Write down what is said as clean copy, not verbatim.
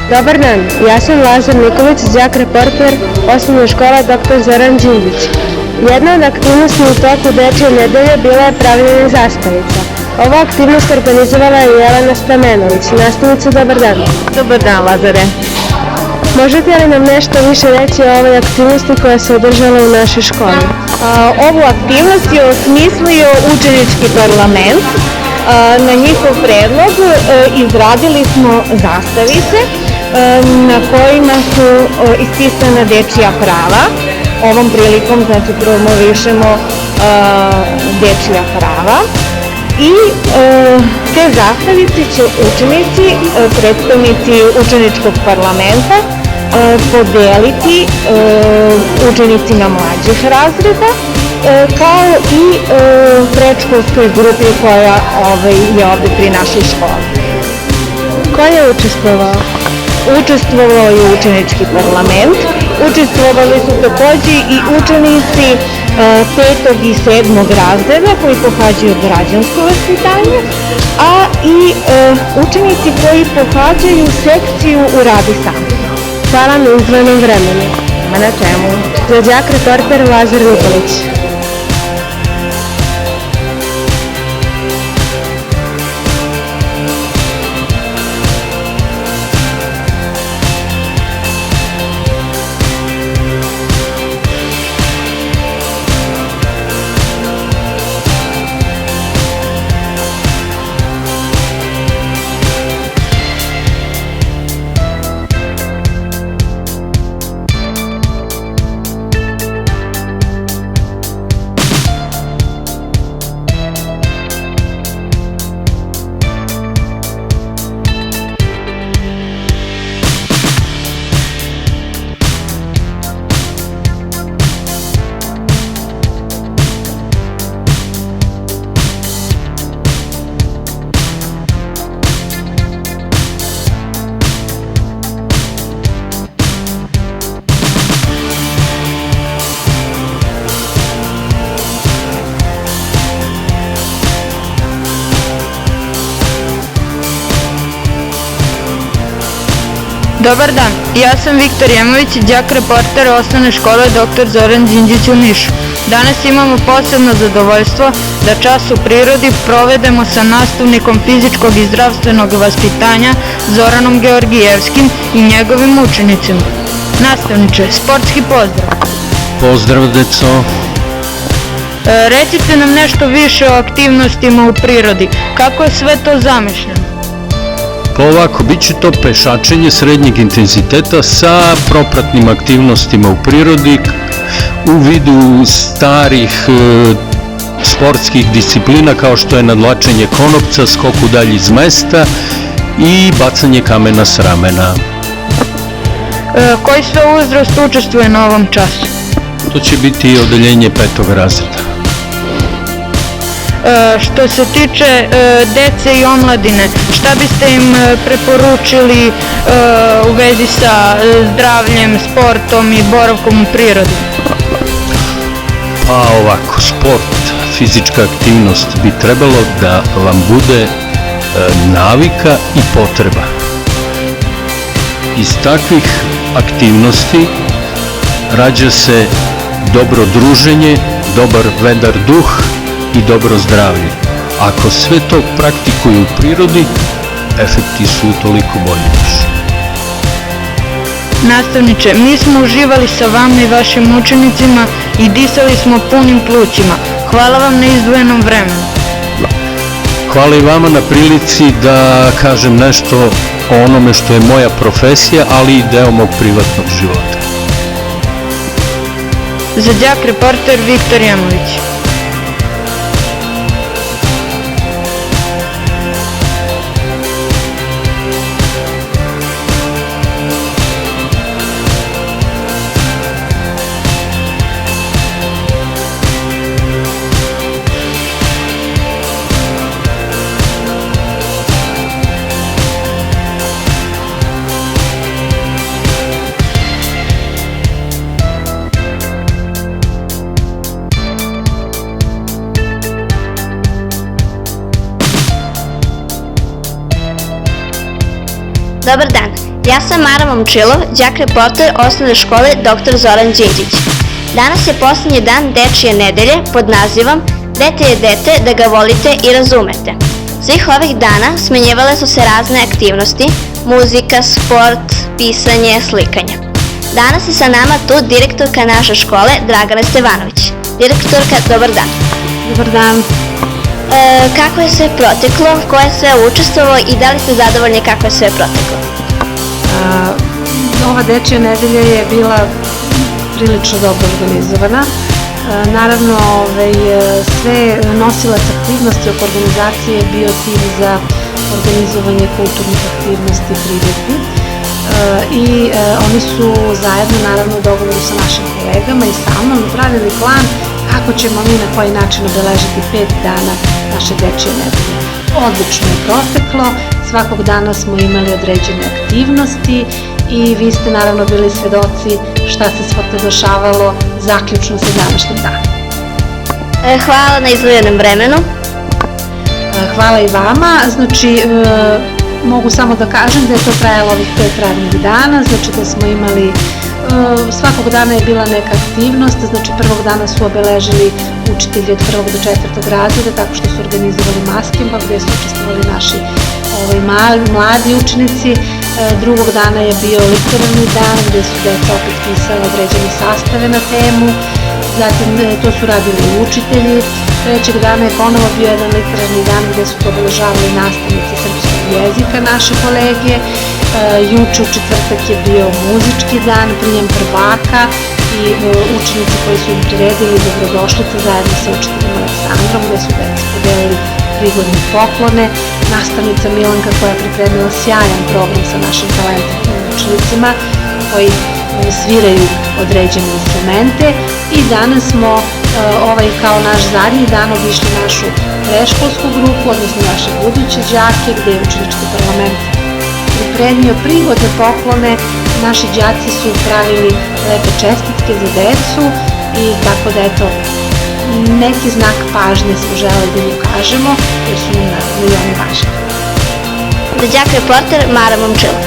Dobar dan, ja sam Lazar Nikolić, đak reporter osnovne škole Dr. Zoran Đinđić. Jedna od aktivnosti u toku Dečje nedelje bila je pravljenje zastavica. Ovu aktivnost organizovala je Jelena Stamenović. Nastavnica, dobar dan. Dobar dan, Lazare. Možete li nam nešto više reći o ovoj aktivnosti koja se održala u našoj školi? Ovu aktivnost je osmislio učenički parlament. Na njihov predlog izradili smo zastavice na kojima su ispisana dečija prava. Ovom prilikom znači promovišemo dečija prava i te zastavice će učenici, predstavnici učeničkog parlamenta podeliti učenicima mlađih razreda kao i predškolskoj grupi koja je ovde pri našoj školi. Ko je učestvovao? Učestvovao je učenički parlament, učestvovali su takođe i učenici 5. i 7. razreda koji pohađaju građansko vaspitanje, a i učenici koji pohađaju sekciju u Radi sam. Hvala na izdvojenom vremenu. Ma na čemu? Za đak reporter Lazar Nikolić. Dobar dan, ja sam Viktor Jemović, đak reporter osnovne škole Dr. Zoran Đinđić u Nišu. Danas imamo posebno zadovoljstvo da čas u prirodi provedemo sa nastavnikom fizičkog i zdravstvenog vaspitanja Zoranom Georgijevskim i njegovim učenicima. Nastavniče, sportski pozdrav. Pozdrav, deco. Recite nam nešto više o aktivnostima u prirodi. Kako je sve to zamišljeno? Pa ovako, bit će to pešačenje srednjeg intenziteta sa propratnim aktivnostima u prirodi u vidu starih sportskih disciplina kao što je nadvlačenje konopca, skok u dalj iz mesta i bacanje kamena s ramena. Koji sve uzrast učestvuje na ovom času? To će biti odeljenje 5. razreda. Što se tiče dece i omladine, šta biste im preporučili u vezi sa zdravljem, sportom i boravkom u prirodi? Pa ovako, sport, fizička aktivnost bi trebalo da vam bude navika i potreba. Iz takvih aktivnosti rađa se dobro druženje, dobar vedar duh i dobro zdravlje. Ako sve to praktikuju u prirodi, efekti su toliko bolji. Nastavniče, mi smo uživali sa vama i vašim učenicima i disali smo punim plućima. Hvala vam na izdvojenom vremenu. Hvala i vama na prilici da kažem nešto o onome što je moja profesija, ali i deo mog privatnog života. Za đak reporter Viktor Jemović. Dobar dan, Ja sam Mara Momčilov, đak reporter osnovne škole Dr. Zoran Đinđić. Danas je posljednji dan dečije nedelje pod nazivom Dete je dete, da ga volite i razumete. Svih ovih dana smenjivale su se razne aktivnosti, muzika, sport, pisanje, slikanje. Danas je sa nama tu direktorka naše škole Dragana Stevanović. Direktorka, dobar dan. Dobar dan. Kako je sve proteklo, ko je sve učestvovao i da li ste zadovoljni kako je sve proteklo? Ova dečja nedelja je bila prilično dobro organizovana. Naravno, sve nosilac aktivnosti oko organizacije je bio tim za organizovanje kulturnih aktivnosti i priredbi. I oni su zajedno, naravno, u dogovoru sa našim kolegama i sa mnom napravili plan kako ćemo mi na koji način obeležiti 5 dana naše dečje nedelje. Odlično je proteklo, svakog dana smo imali određene aktivnosti i vi ste naravno bili svedoci šta se sve to dešavalo zaključno sa današnjim danom. Hvala na izdvojenom vremenu. Hvala i vama, znači mogu samo da kažem da je to trajalo ovih 5 radnih dana, znači da smo imali, svakog dana je bila neka aktivnost, znači prvog dana su obeležili učitelji od 1. do 4. razreda tako što su organizovali maskemba gde su učestvovali naši mladi učenici. Drugog dana je bio literarni dan gde su deca opet pisala određene sastave na temu, zatim to su radili i učitelji. Trećeg dana je ponovo bio jedan literarni dan gde su to obeležavali nastavnici srpskog jezika, naše kolege. Juče u četvrtak je bio muzički dan, prijem prvaka i učenici koji su im priredili dobrodošlice zajedno sa učiteljem Aleksandrom gde su deca podelili prigodne poklone. Nastavnica Milanka koja je pripremila sjajan program sa našim talentnim učenicima koji sviraju određene instrumente i danas smo kao naš zadnji dan obišli našu preškolsku grupu, odnosno naše buduće đake gde je učenički parlament pripremio prigodne poklone. Naši đaci su pravili lepe čestitke za decu i tako da eto neki znak pažnje smo želeli da im ukažemo jer su nam naravno i oni važni. Đak reporter Mara Momčilov.